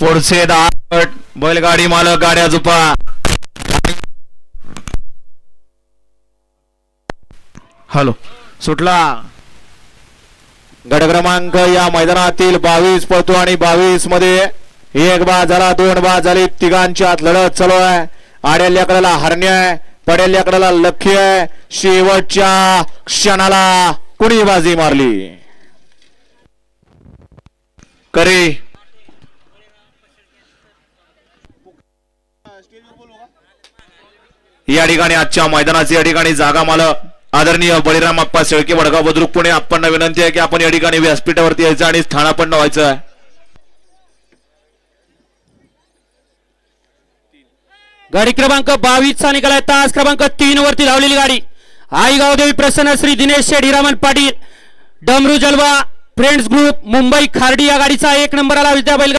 पुढचे 10 गट बैलगाडी मालक गाड्या झुपा हॅलो सुटला गट क्रमांक या मैदानातील 22 पळतो आणि 22 मध्ये एक बाद झाला 2 बाद झाली तिघांची आत लढत चालू आहे आडेल्या कडेला हरण्य आहे पडेल्या कडेला लक्ष्य आहे शेवटच्या क्षणाला कुणी बाजी मारली करे या ठिकाणी आजच्या मैदानाची या ठिकाणी जागा मालक आदरणीय बळीराम अप्पा शेळके वडगाव बुद्रुक पुणे आपण विनंती आहे की आपण या ठिकाणी व्यासपीठावरती यायचं आणि स्थानापन्न व्हायचं आहे गाडी क्रमांक 22 चा निकाल आहे तास क्रमांक 3 वरती धावलेली गाडी आईगाव देवी प्रसन्न श्री दिनेश शेठ हिरामन पाटील डमरू जलवा फ्रेंड्स ग्रुप मुंबई खार्डी या गाडीचा 1 नंबर आला विद्या बैल